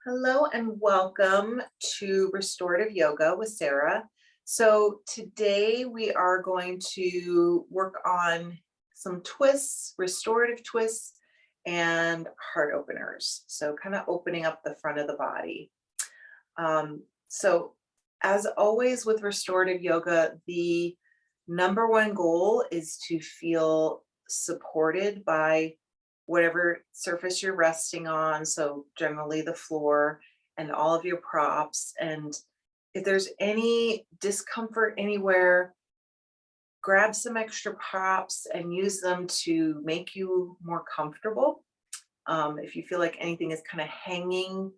Hello and welcome to Restorative Yoga with Sarah. So today we are going to work on some twists, restorative twists, and heart openers. So kind of opening up the front of the body. So as always with restorative yoga, the number one goal is to feel supported by whatever surface you're resting on. So generally the floor and all of your props. And if there's any discomfort anywhere, grab some extra props and use them to make you more comfortable. If you feel like anything is kind of hanging,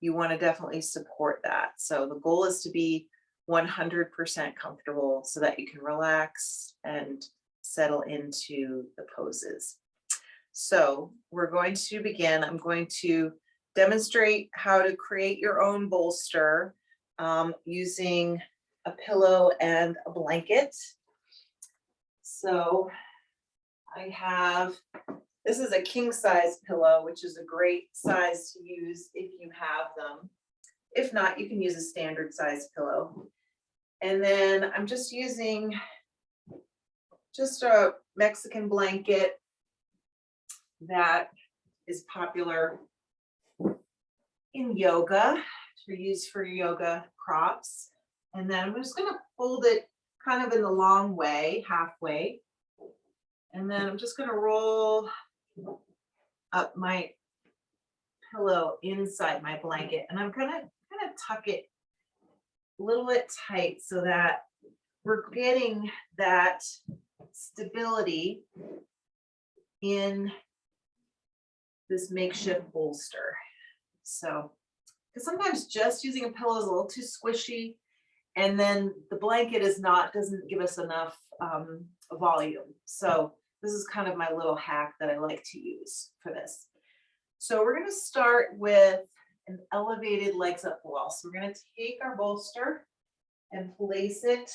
you want to definitely support that. So the goal is to be 100% comfortable so that you can relax and settle into the poses. So we're going to begin. I'm going to demonstrate how to create your own bolster using a pillow and a blanket. So I have, this is a king size pillow, which is a great size to use if you have them. If not, you can use a standard size pillow. And then I'm just using just a Mexican blanket that is popular in yoga to use for yoga props. And then I'm just going to fold it kind of in the long way, halfway. And then I'm just going to roll up my pillow inside my blanket. And I'm going to kind of tuck it a little bit tight so that we're getting that stability in this makeshift bolster. So, because sometimes just using a pillow is a little too squishy, and then the blanket doesn't give us enough volume. So this is kind of my little hack that I like to use for this. So we're going to start with an elevated legs up wall. So we're going to take our bolster and place it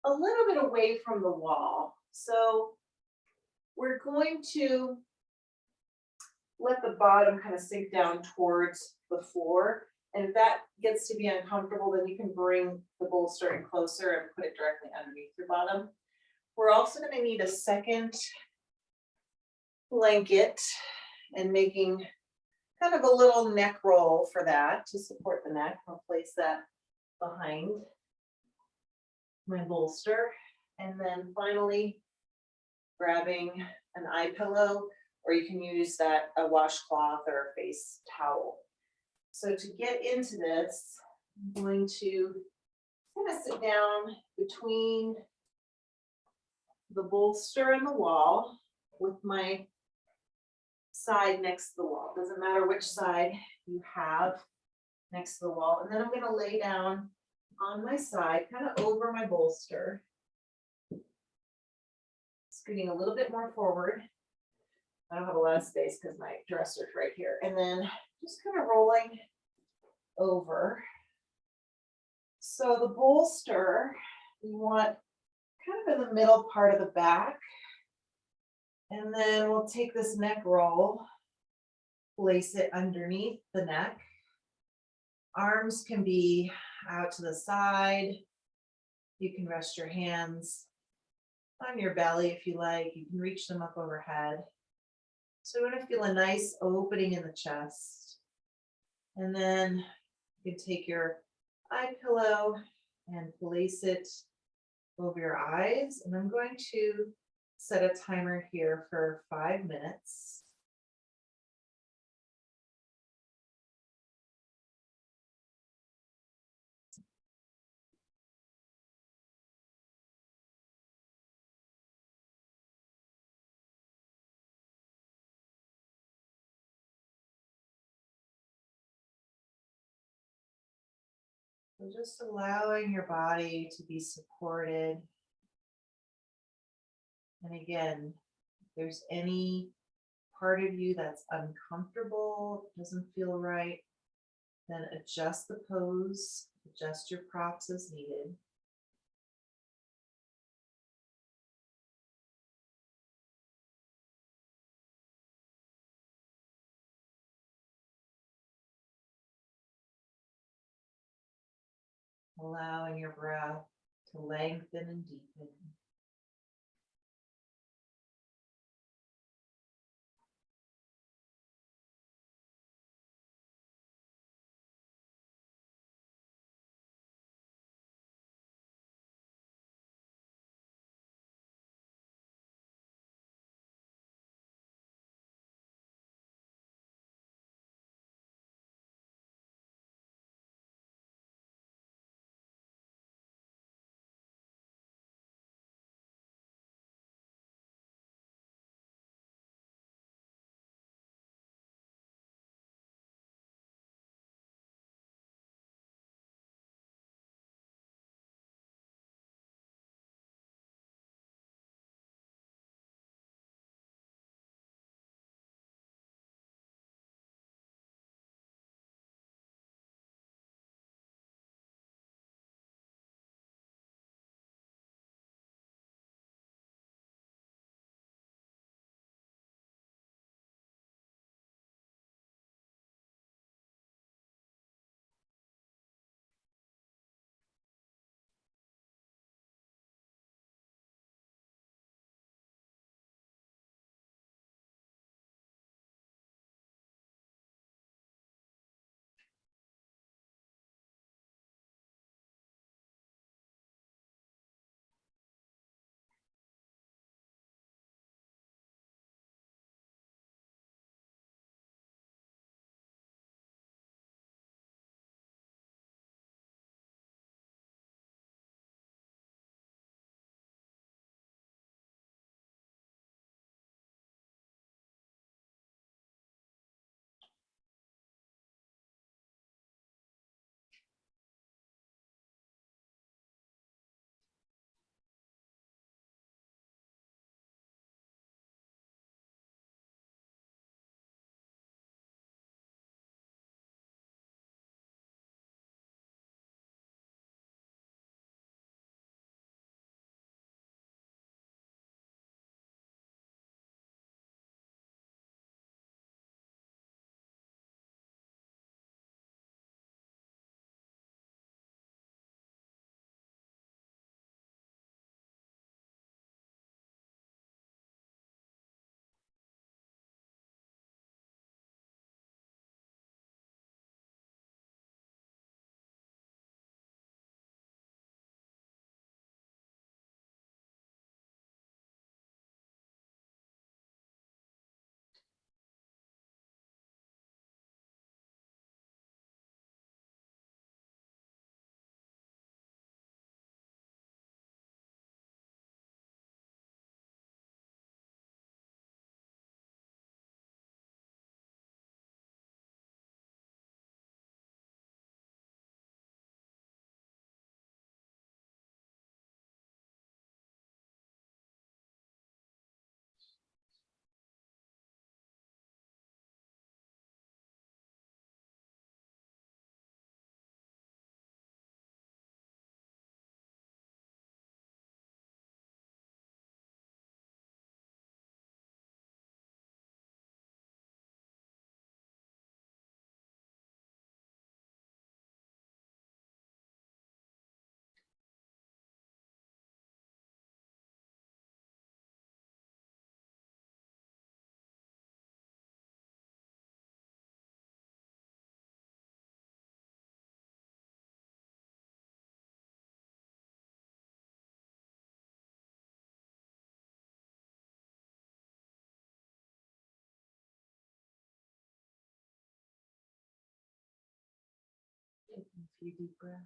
a little bit away from the wall. So we're going to let the bottom kind of sink down towards the floor. And if that gets to be uncomfortable, then you can bring the bolster in closer and put it directly underneath your bottom. We're also going to need a second blanket and making kind of a little neck roll for that to support the neck. I'll place that behind my bolster. And then finally, grabbing an eye pillow, or you can use a washcloth or a face towel. So to get into this, I'm going to kind of sit down between the bolster and the wall with my side next to the wall. Doesn't matter which side you have next to the wall. And then I'm going to lay down on my side, kind of over my bolster. Scooting a little bit more forward. I don't have a lot of space because my dresser's right here. And then just kind of rolling over. So the bolster, we want kind of in the middle part of the back. And then we'll take this neck roll, place it underneath the neck. Arms can be out to the side. You can rest your hands on your belly if you like. You can reach them up overhead. So you want to feel a nice opening in the chest. And then you can take your eye pillow and place it over your eyes. And I'm going to set a timer here for 5 minutes. So just allowing your body to be supported. And again, if there's any part of you that's uncomfortable, doesn't feel right, then adjust the pose, adjust your props as needed. allowing your breath to lengthen and deepen. Taking a few deep breaths.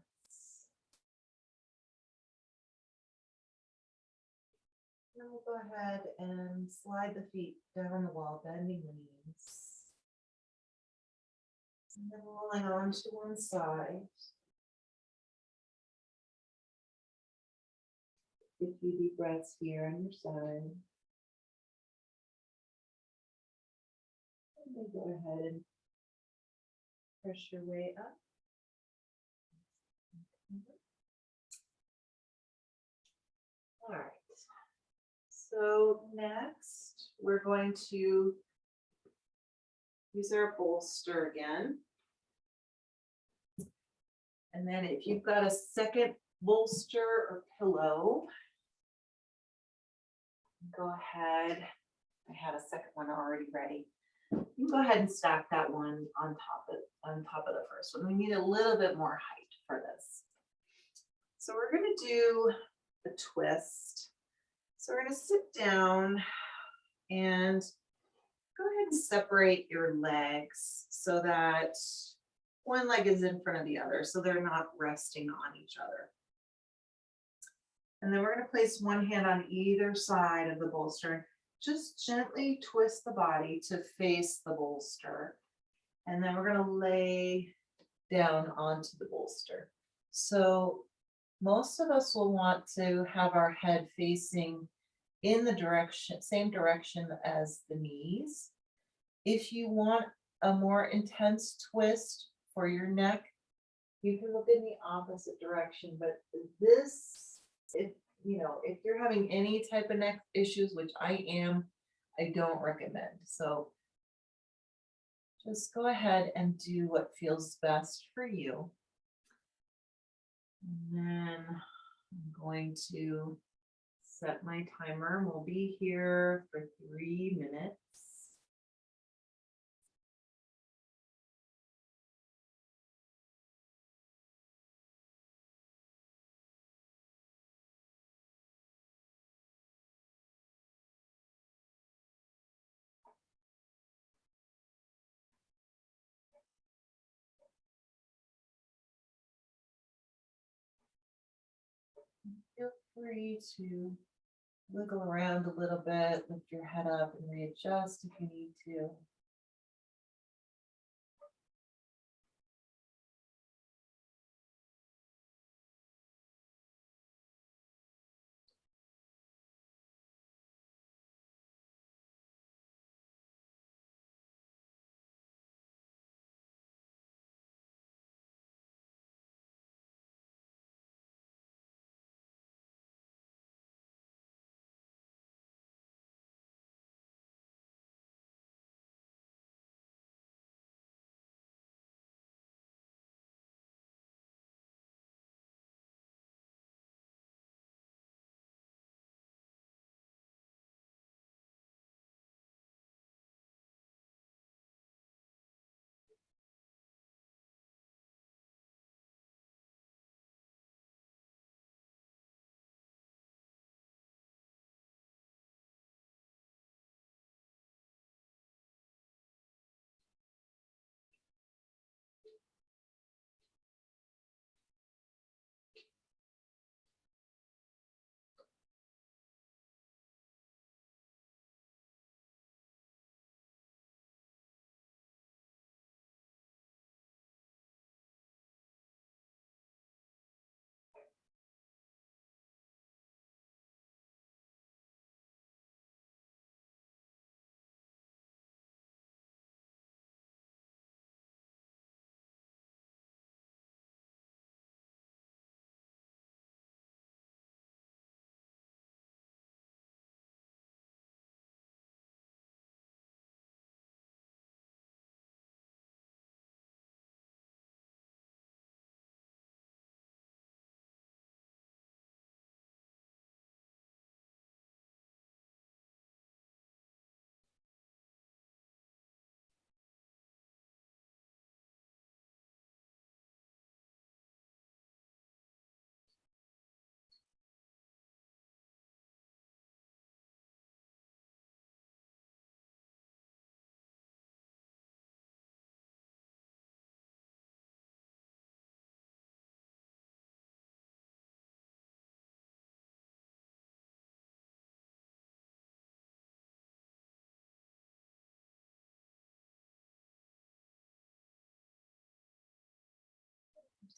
Now we'll go ahead and slide the feet down the wall, bending the knees. And then rolling on to one side. Take a few deep breaths here on your side. And then go ahead and press your way up. All right. So next, we're going to use our bolster again. And then if you've got a second bolster or pillow, go ahead. I had a second one already ready. You can go ahead and stack that one on top of the first one. We need a little bit more height for this. So we're going to do the twist. So we're going to sit down and go ahead and separate your legs so that one leg is in front of the other, so they're not resting on each other. And then we're going to place one hand on either side of the bolster. Just gently twist the body to face the bolster. And then we're going to lay down onto the bolster. So most of us will want to have our head facing in the direction, same direction as the knees. If you want a more intense twist for your neck, you can look in the opposite direction. But this, if you're having any type of neck issues, which I am, I don't recommend. So just go ahead and do what feels best for you. And then I'm going to set my timer. We'll be here for 3 minutes. Feel free to wiggle around a little bit, lift your head up and readjust if you need to.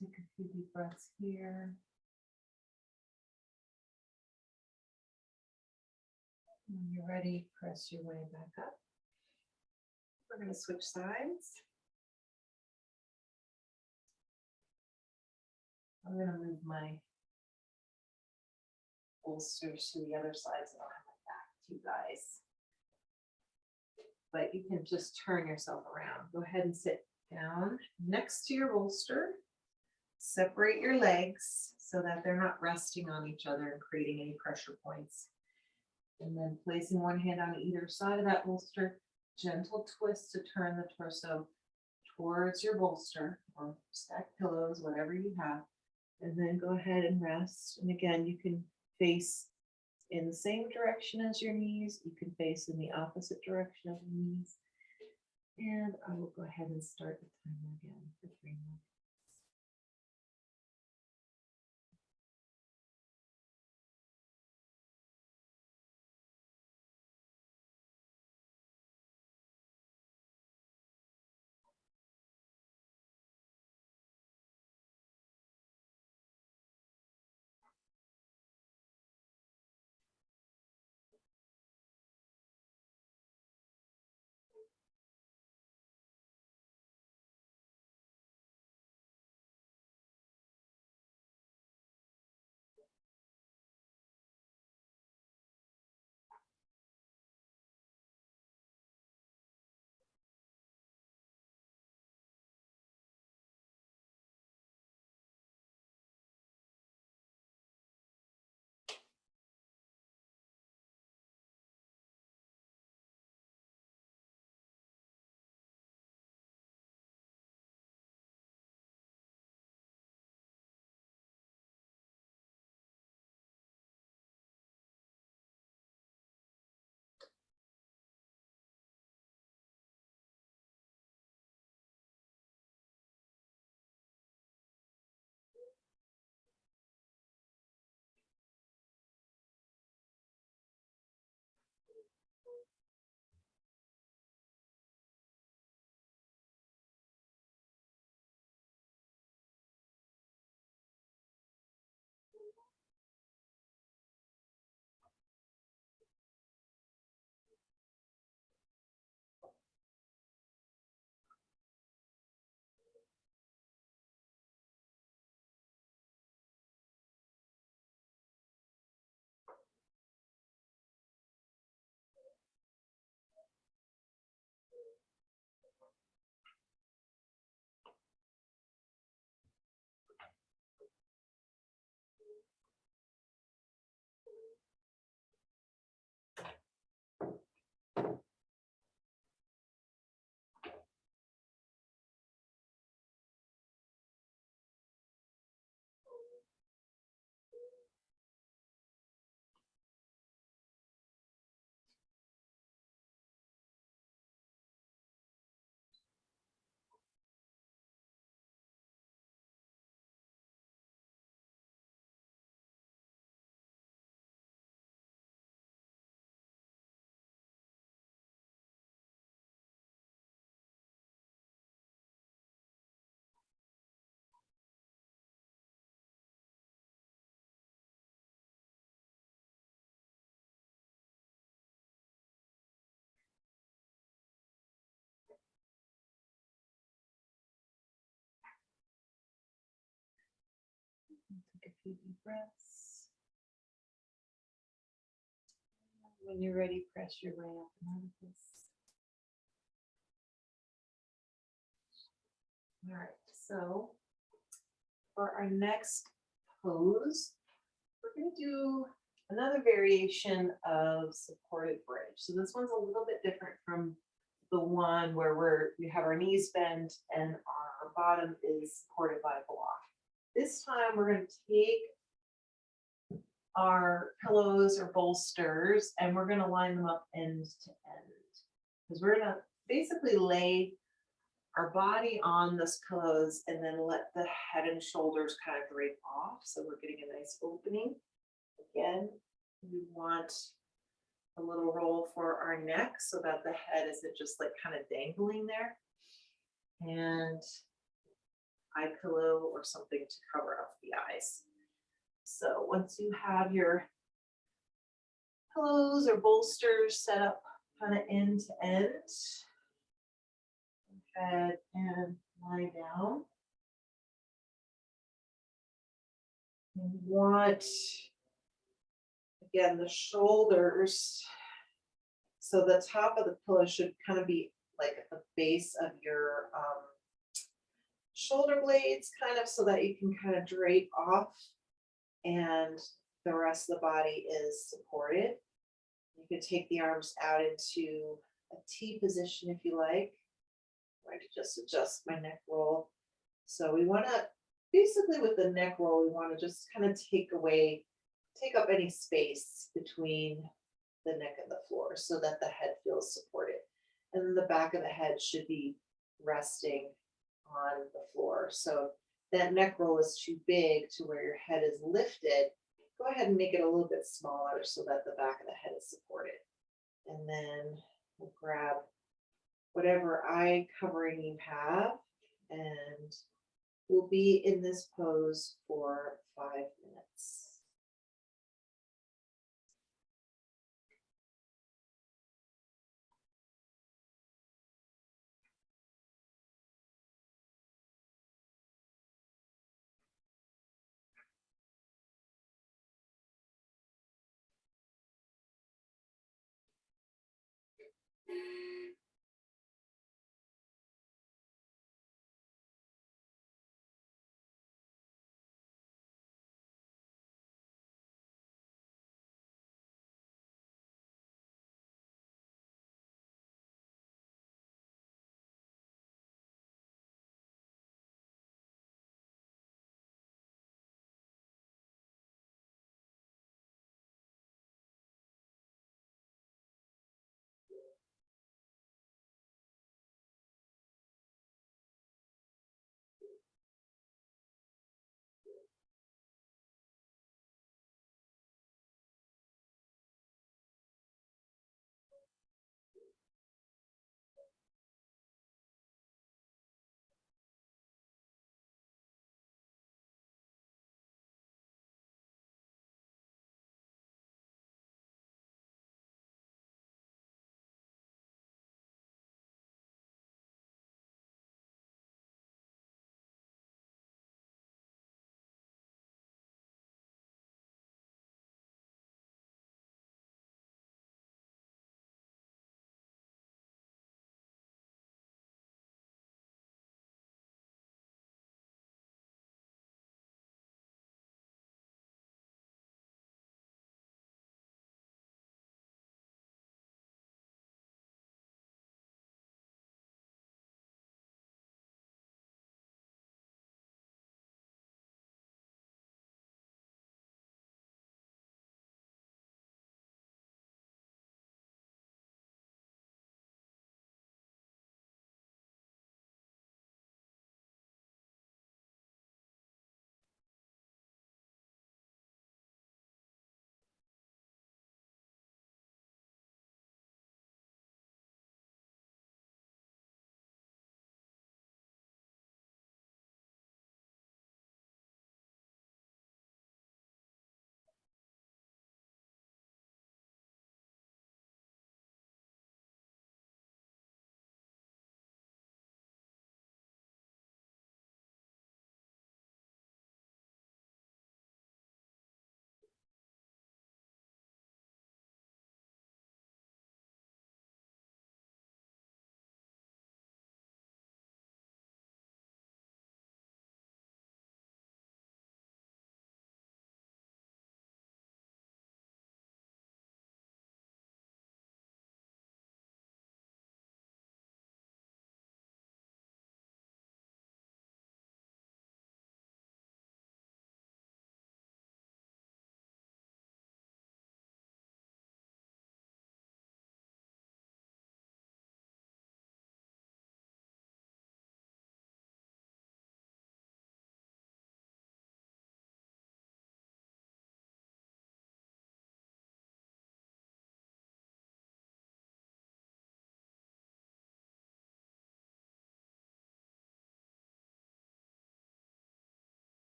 Take a few deep breaths here. When you're ready, press your way back up. We're going to switch sides. I'm going to move my bolsters to the other side so I'll have my back to you guys. But you can just turn yourself around. Go ahead and sit down next to your bolster. Separate your legs so that they're not resting on each other and creating any pressure points. And then placing one hand on either side of that bolster, gentle twist to turn the torso towards your bolster or stacked pillows, whatever you have. And then go ahead and rest. And again, you can face in the same direction as your knees. You can face in the opposite direction of your knees. And I will go ahead and start the timer again for 3 minutes. Take a few deep breaths. When you're ready, press your way up and out of this. All right, so for our next pose, we're going to do another variation of supported bridge. So this one's a little bit different from the one where we have our knees bent and our bottom is supported by a block. This time we're going to take our pillows or bolsters and we're going to line them up end to end, because we're going to basically lay our body on those pillows and then let the head and shoulders kind of drape off. So we're getting a nice opening. Again, we want a little roll for our neck so that the head isn't just like kind of dangling there. And eye pillow or something to cover up the eyes. So once you have your pillows or bolsters set up kind of end to end, go ahead and lie down. And you want, again, the shoulders, so the top of the pillow should kind of be like at the base of your shoulder blades kind of so that you can kind of drape off and the rest of the body is supported. You can take the arms out into a T position if you like. I'm going to just adjust my neck roll. So we want to, basically with the neck roll, we want to just kind of take up any space between the neck and the floor so that the head feels supported. And then the back of the head should be resting on the floor. So if that neck roll is too big to where your head is lifted, go ahead and make it a little bit smaller so that the back of the head is supported. And then we'll grab whatever eye covering you have, and we'll be in this pose for 5 minutes.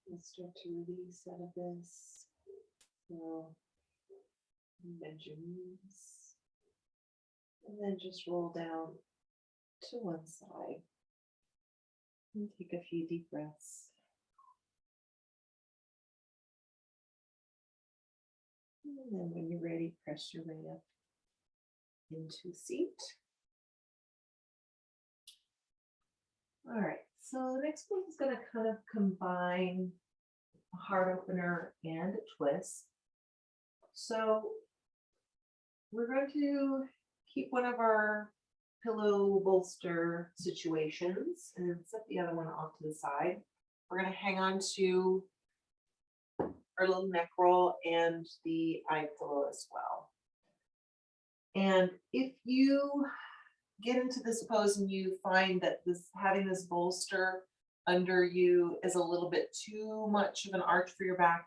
Let's start to release out of this. So bend your knees. And then just roll down to one side. And take a few deep breaths. And then when you're ready, press your way up into a seat. All right, so the next one is going to kind of combine a heart opener and a twist. So we're going to keep one of our pillow bolster situations and set the other one off to the side. We're going to hang on to our little neck roll and the eye pillow as well. And if you get into this pose and you find that having this bolster under you is a little bit too much of an arch for your back,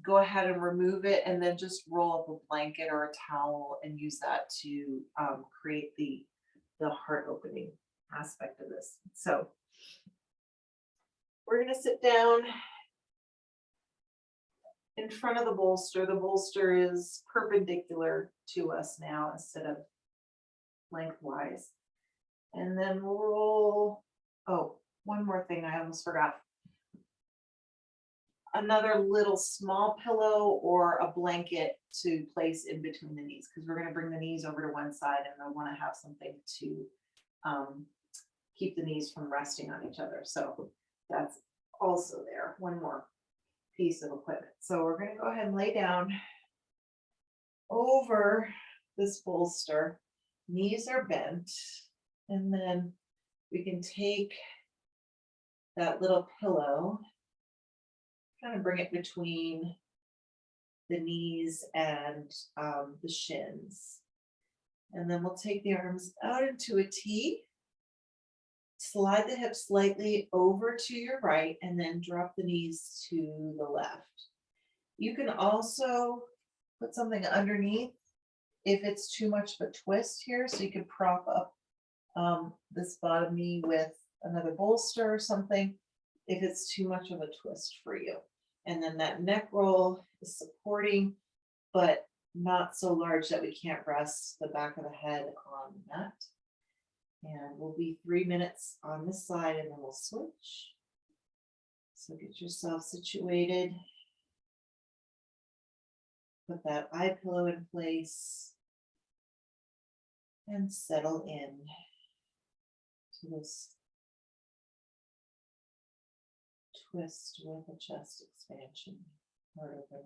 go ahead and remove it and then just roll up a blanket or a towel and use that to create the heart opening aspect of this. So we're going to sit down in front of the bolster. The bolster is perpendicular to us now instead of lengthwise. And then roll. Oh, one more thing I almost forgot. Another little small pillow or a blanket to place in between the knees, because we're going to bring the knees over to one side and I want to have something to keep the knees from resting on each other. So that's also there. One more piece of equipment. So we're going to go ahead and lay down over this bolster. Knees are bent, and then we can take that little pillow, kind of bring it between the knees and the shins. And then we'll take the arms out into a T, slide the hips slightly over to your right, and then drop the knees to the left. You can also put something underneath if it's too much of a twist here, so you could prop up this bottom knee with another bolster or something if it's too much of a twist for you. And then that neck roll is supporting, but not so large that we can't rest the back of the head on the mat. And we'll be 3 minutes on this side and then we'll switch. So get yourself situated. Put that eye pillow in place and settle in to this twist with a chest expansion, heart opener.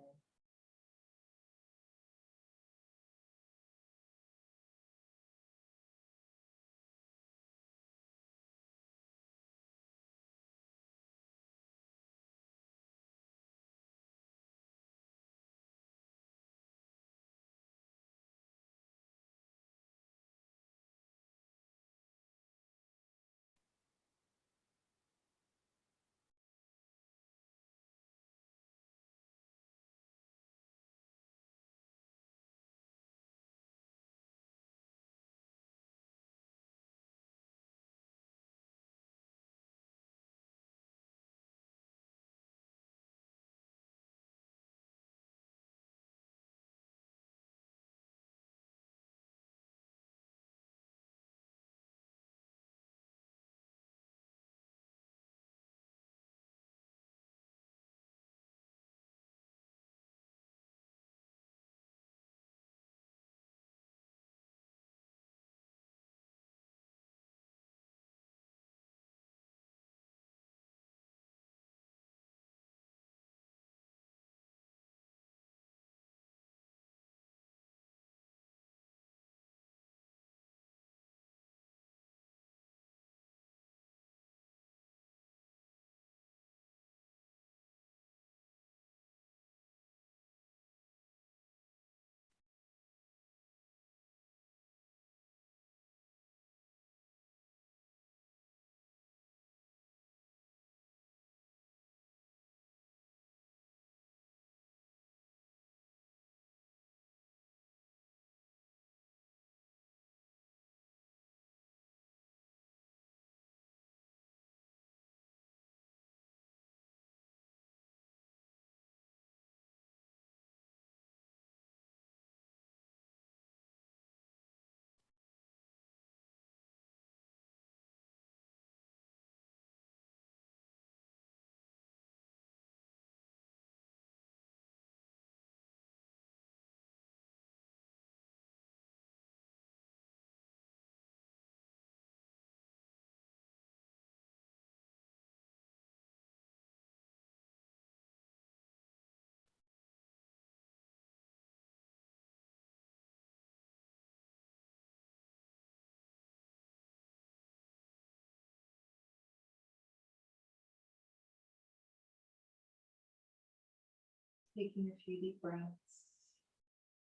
taking a few deep breaths.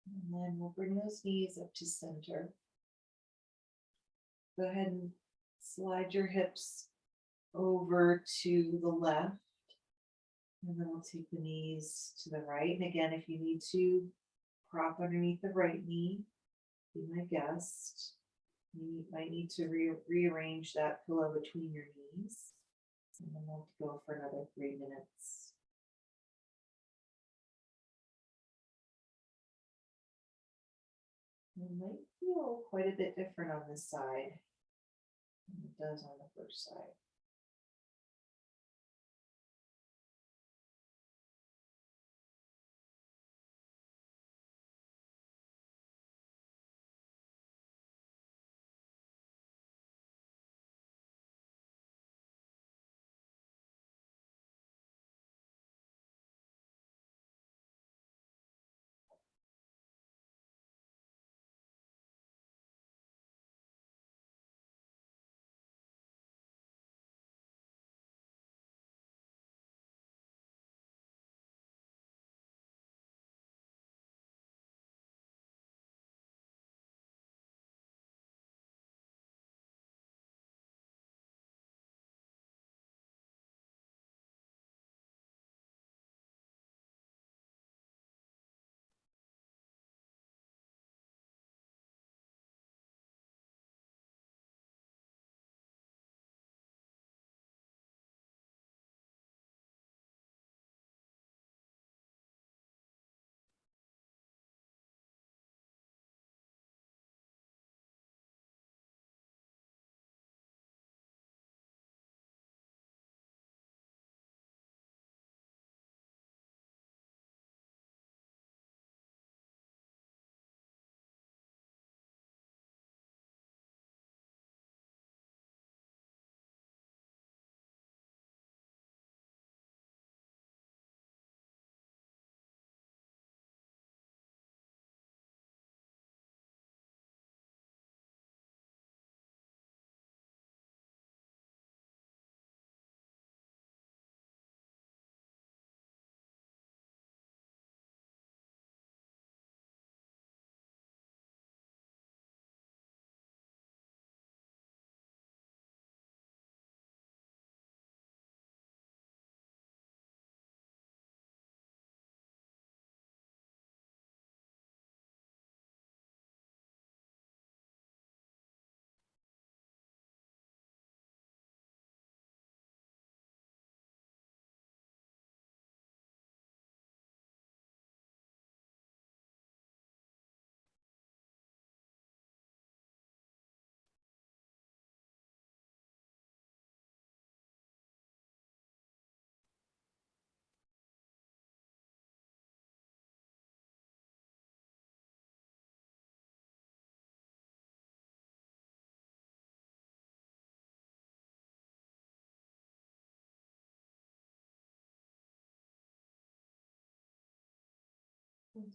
And then we'll bring those knees up to center. Go ahead and slide your hips over to the left. And then we'll take the knees to the right. And again, if you need to prop underneath the right knee, be my guest. You might need to rearrange that pillow between your knees. And then we'll go for another 3 minutes. It might feel quite a bit different on this side than it does on the first side.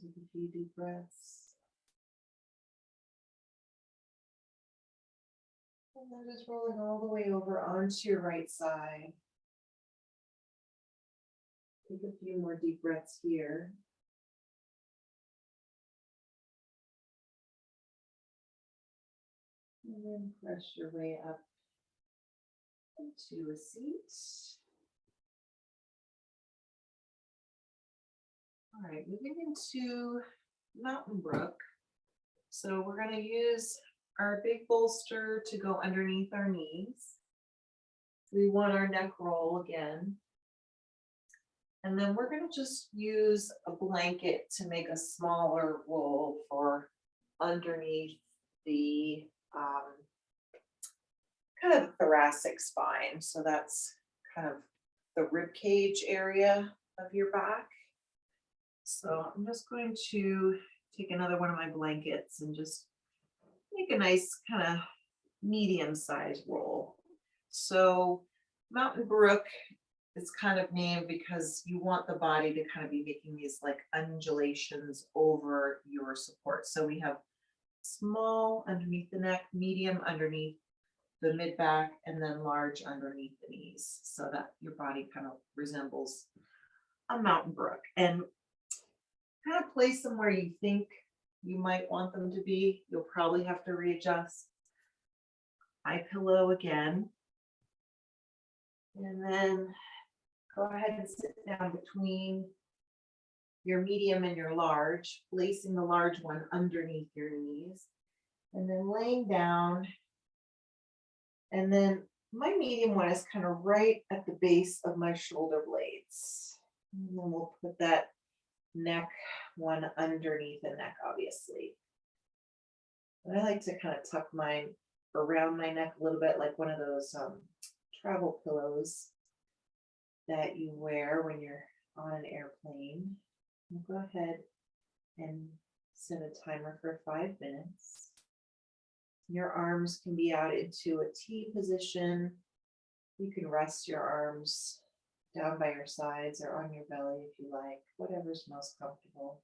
Take a few deep breaths. And then just rolling all the way over onto your right side. Take a few more deep breaths here. And then press your way up into a seat. All right, moving into Mountain Brook. So we're going to use our big bolster to go underneath our knees. We want our neck roll again. And then we're going to just use a blanket to make a smaller roll for underneath the kind of thoracic spine. So that's kind of the rib cage area of your back. So I'm just going to take another one of my blankets and just make a nice kind of medium-sized roll. So Mountain Brook is kind of named because you want the body to kind of be making these like undulations over your support. So we have small underneath the neck, medium underneath the mid back, and then large underneath the knees, so that your body kind of resembles a mountain brook. And kind of place them where you think you might want them to be. You'll probably have to readjust. Eye pillow again. And then go ahead and sit down between your medium and your large, placing the large one underneath your knees. And then laying down. And then my medium one is kind of right at the base of my shoulder blades. And then we'll put that neck one underneath the neck, obviously. And I like to kind of tuck mine around my neck a little bit, like one of those travel pillows that you wear when you're on an airplane. We'll go ahead and set a timer for 5 minutes. Your arms can be out into a T position. You can rest your arms down by your sides or on your belly if you like, whatever's most comfortable.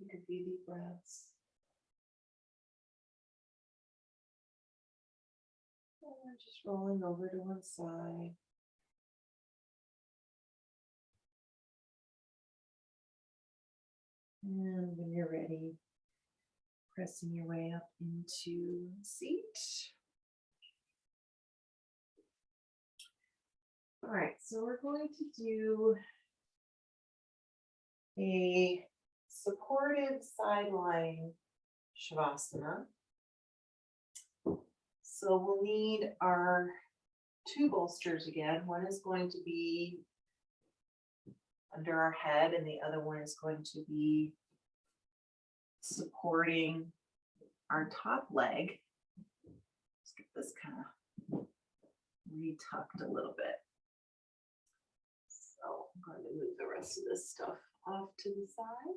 Take a few deep breaths. And just rolling over to one side. And when you're ready, pressing your way up into the seat. All right, so we're going to do a supported sideline Shavasana. So we'll need our two bolsters again. One is going to be under our head and the other one is going to be supporting our top leg. Let's get this kind of retucked a little bit. So I'm going to move the rest of this stuff off to the side.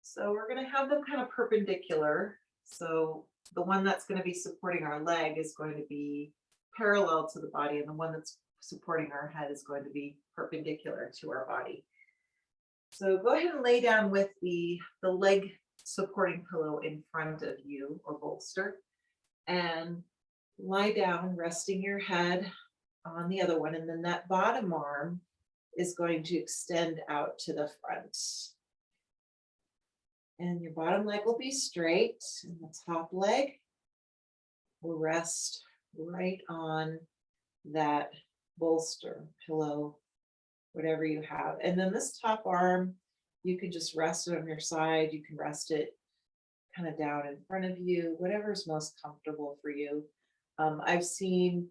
So we're going to have them kind of perpendicular. So the one that's going to be supporting our leg is going to be parallel to the body, and the one that's supporting our head is going to be perpendicular to our body. So go ahead and lay down with the leg supporting pillow in front of you or bolster, and lie down, resting your head on the other one, and then that bottom arm is going to extend out to the front. And your bottom leg will be straight, and the top leg will rest right on that bolster, pillow, whatever you have. And then this top arm, you can just rest it on your side. You can rest it kind of down in front of you, whatever's most comfortable for you. I've seen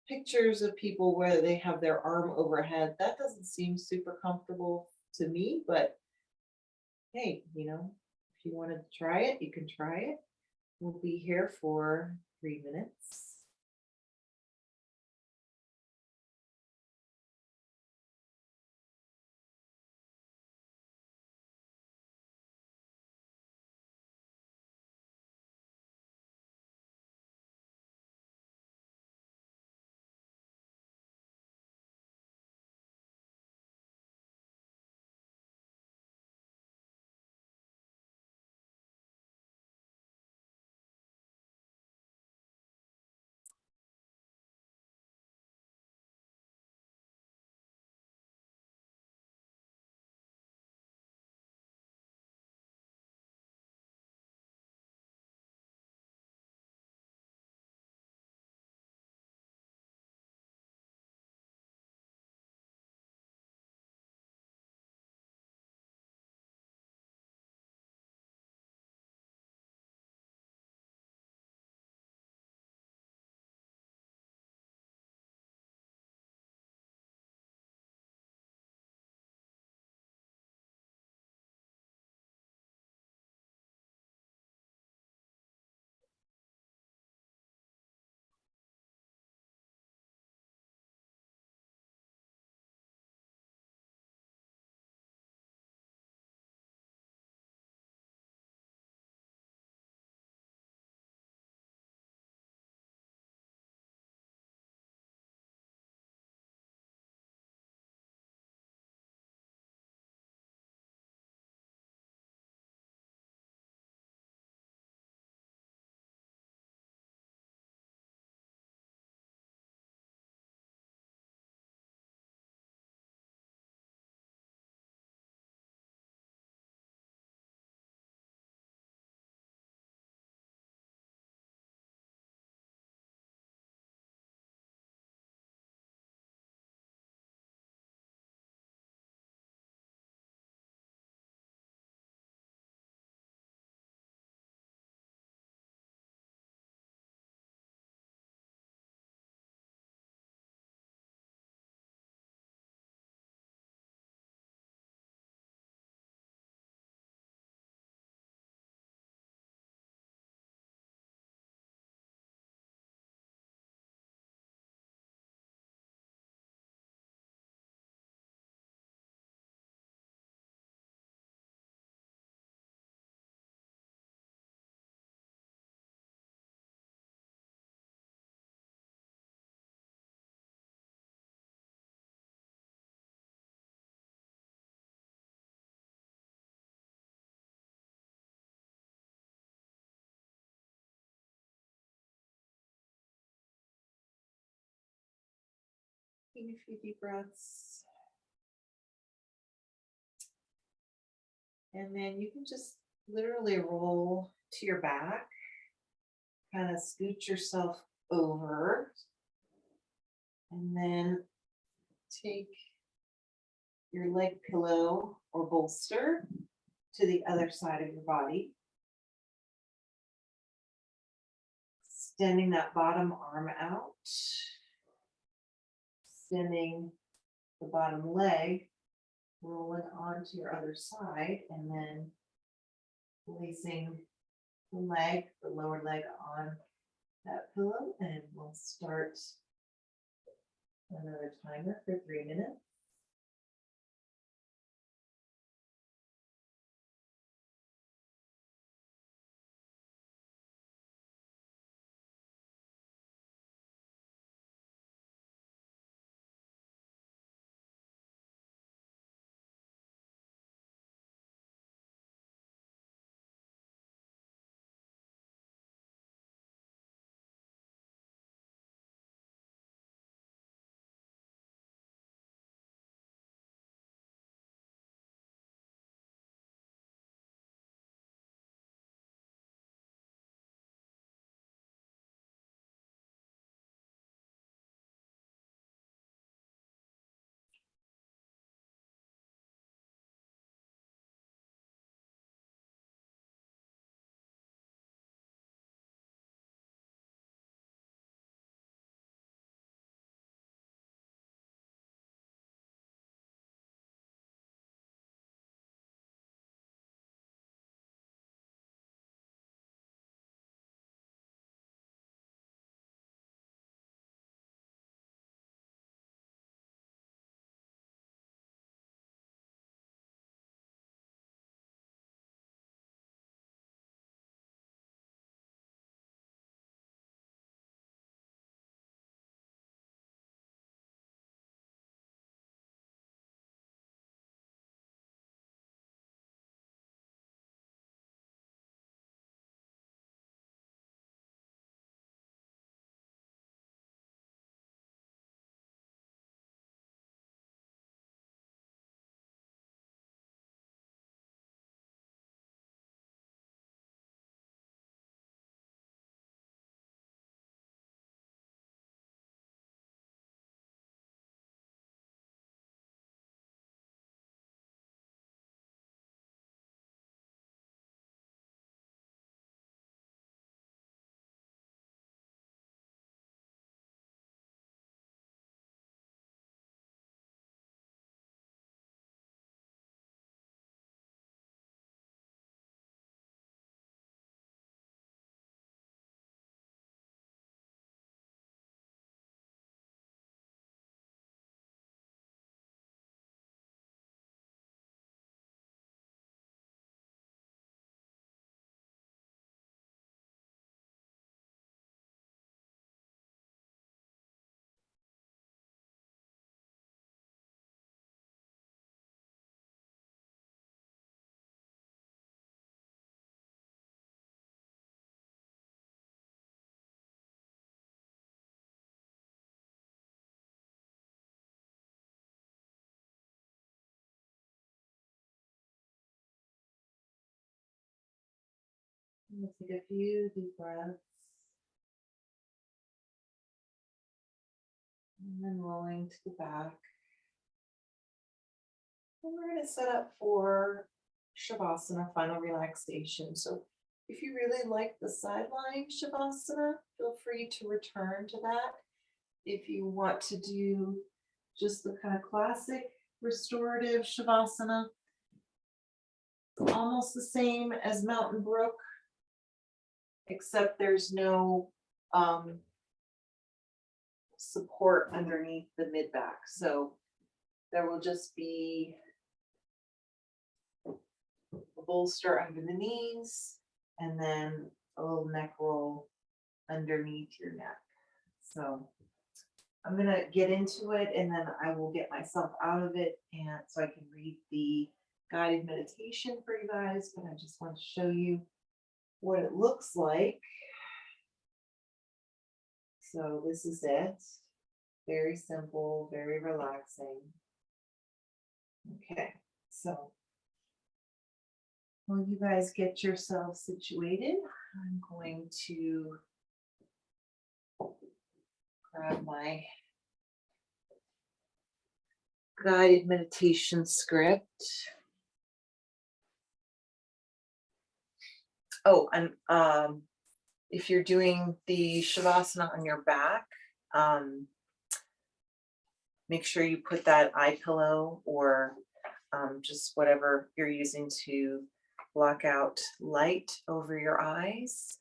pictures of people where they have their arm overhead. That doesn't seem super comfortable to me, but hey, you know, if you want to try it, you can try it. We'll be here for 3 minutes. Taking a few deep breaths. And then you can just literally roll to your back, kind of scoot yourself over, and then take your leg pillow or bolster to the other side of your body. Extending that bottom arm out, extending the bottom leg, rolling onto your other side, and then placing the leg, the lower leg on that pillow, and we'll start another timer for 3 minutes. We'll take a few deep breaths. And then rolling to the back. And we're going to set up for Shavasana, final relaxation. So if you really like the sideline Shavasana, feel free to return to that. If you want to do just the kind of classic restorative Shavasana, almost the same as Mountain Brook, except there's no support underneath the mid back. So there will just be a bolster under the knees and then a little neck roll underneath your neck. So I'm going to get into it and then I will get myself out of it, and so I can read the guided meditation for you guys, but I just want to show you what it looks like. So this is it. Very simple, very relaxing. Okay, so while you guys get yourselves situated, I'm going to grab my guided meditation script. Oh, and if you're doing the Shavasana on your back, make sure you put that eye pillow or just whatever you're using to block out light over your eyes.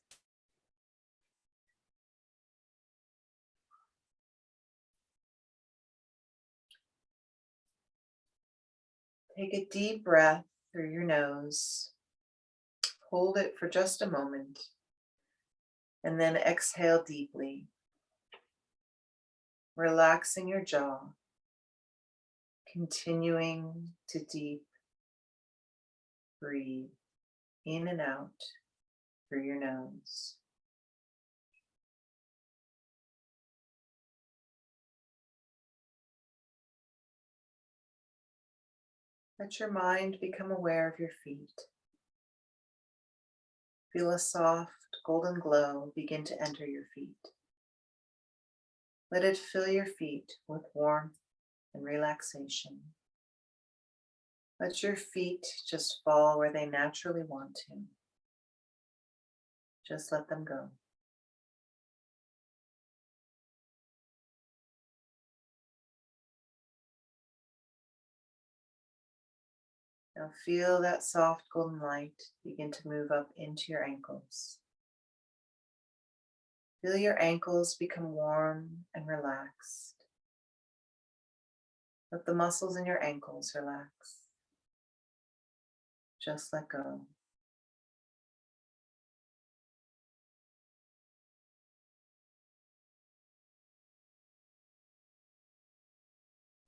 Take a deep breath through your nose. Hold it for just a moment, and then exhale deeply, relaxing your jaw, continuing to deep breathe in and out through your nose. Let your mind become aware of your feet. Feel a soft golden glow begin to enter your feet. Let it fill your feet with warmth and relaxation. Let your feet just fall where they naturally want to. Just let them go. Now feel that soft golden light begin to move up into your ankles. Feel your ankles become warm and relaxed. Let the muscles in your ankles relax. Just let go.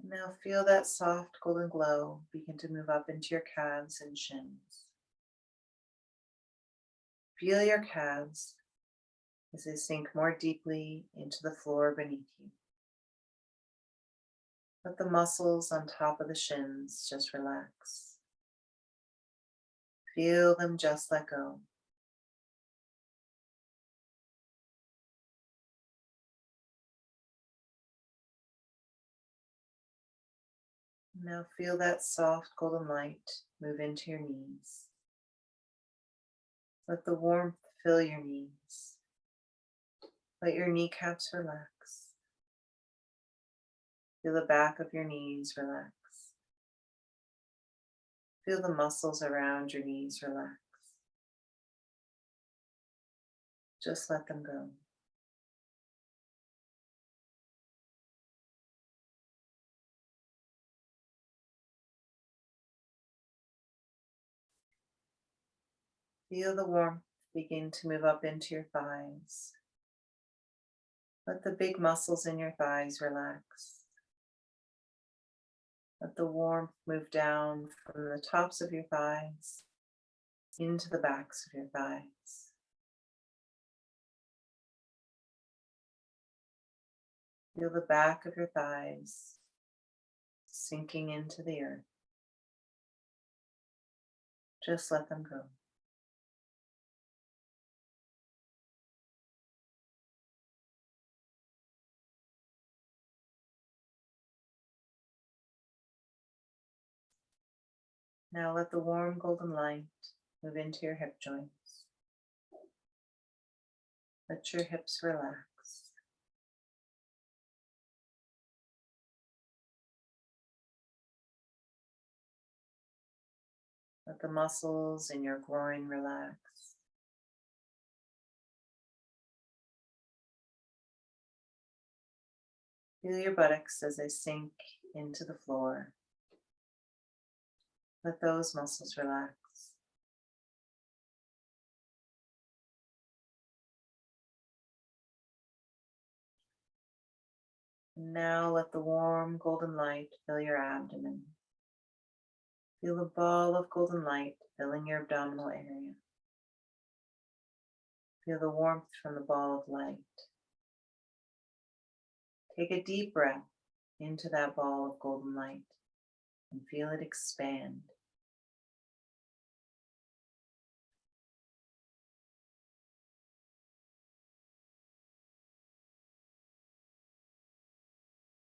Now feel that soft golden glow begin to move up into your calves and shins. Feel your calves as they sink more deeply into the floor beneath you. Let the muscles on top of the shins just relax. Feel them just let go. Now feel that soft golden light move into your knees. Let the warmth fill your knees. Let your kneecaps relax. Feel the back of your knees relax. Feel the muscles around your knees relax. Just let them go. Feel the warmth begin to move up into your thighs. Let the big muscles in your thighs relax. Let the warmth move down from the tops of your thighs into the backs of your thighs. Feel the back of your thighs sinking into the earth. Just let them go. Now let the warm golden light move into your hip joints. Let your hips relax. Let the muscles in your groin relax. Feel your buttocks as they sink into the floor. Let those muscles relax. Now let the warm golden light fill your abdomen. Feel a ball of golden light filling your abdominal area. Feel the warmth from the ball of light. Take a deep breath into that ball of golden light and feel it expand.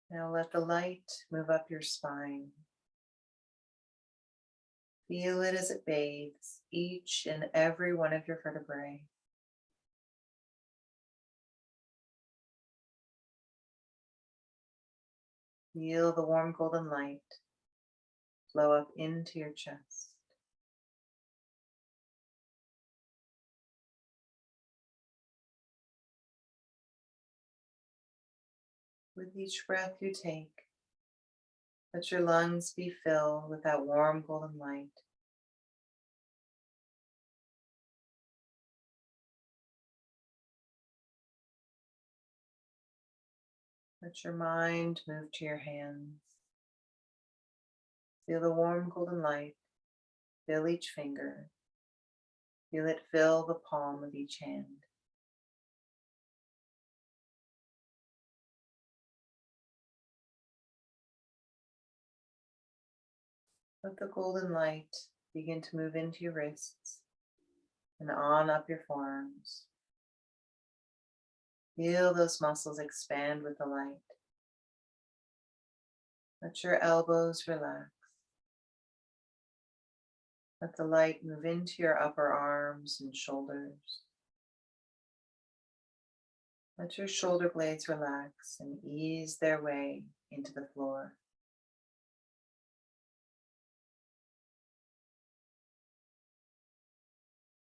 Now let the light move up your spine. Feel it as it bathes each and every one of your vertebrae. Feel the warm golden light flow up into your chest. With each breath you take, let your lungs be filled with that warm golden light. Let your mind move to your hands. Feel the warm golden light fill each finger. Feel it fill the palm of each hand. Let the golden light begin to move into your wrists and on up your forearms. Feel those muscles expand with the light. Let your elbows relax. Let the light move into your upper arms and shoulders. Let your shoulder blades relax and ease their way into the floor.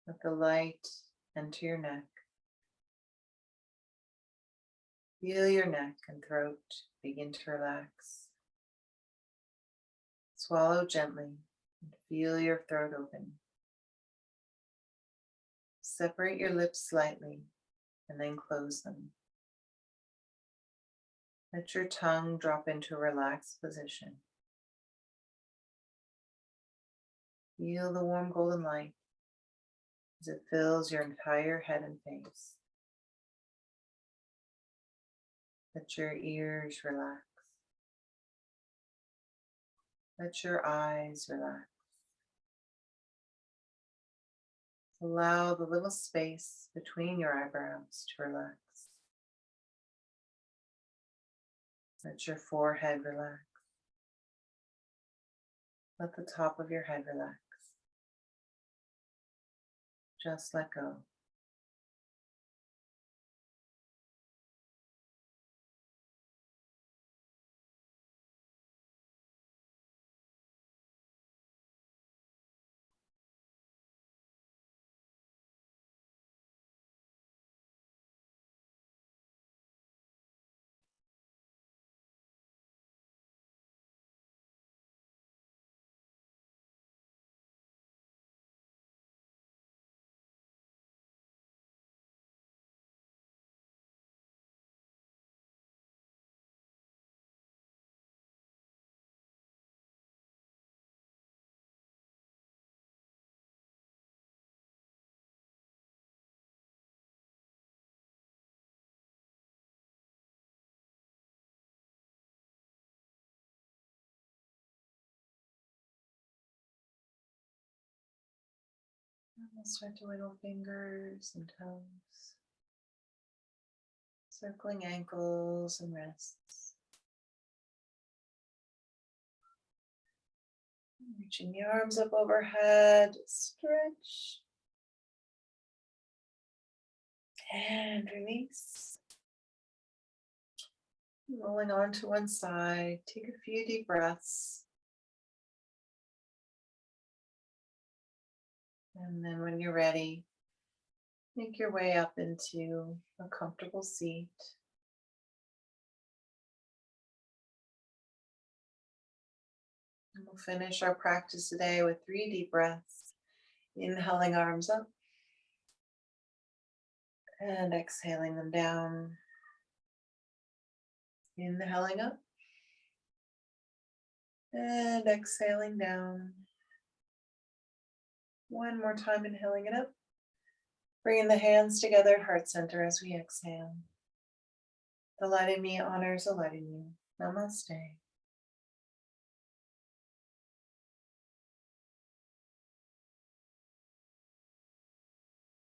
Let the light enter your neck. Feel your neck and throat begin to relax. Swallow gently and feel your throat open. Separate your lips slightly and then close them. Let your tongue drop into a relaxed position. Feel the warm golden light as it fills your entire head and face. Let your ears relax. Let your eyes relax. Allow the little space between your eyebrows to relax. Let your forehead relax. Let the top of your head relax. Just let go. And we'll start to wiggle fingers and toes, circling ankles and wrists. Reaching the arms up overhead, stretch. And release. Rolling onto one side, take a few deep breaths. And then when you're ready, make your way up into a comfortable seat. And we'll finish our practice today with 3 deep breaths. Inhaling arms up and exhaling them down. Inhaling up and exhaling down. One more time, inhaling it up. Bringing the hands together, heart center as we exhale. The light in me honors the light in you. Namaste.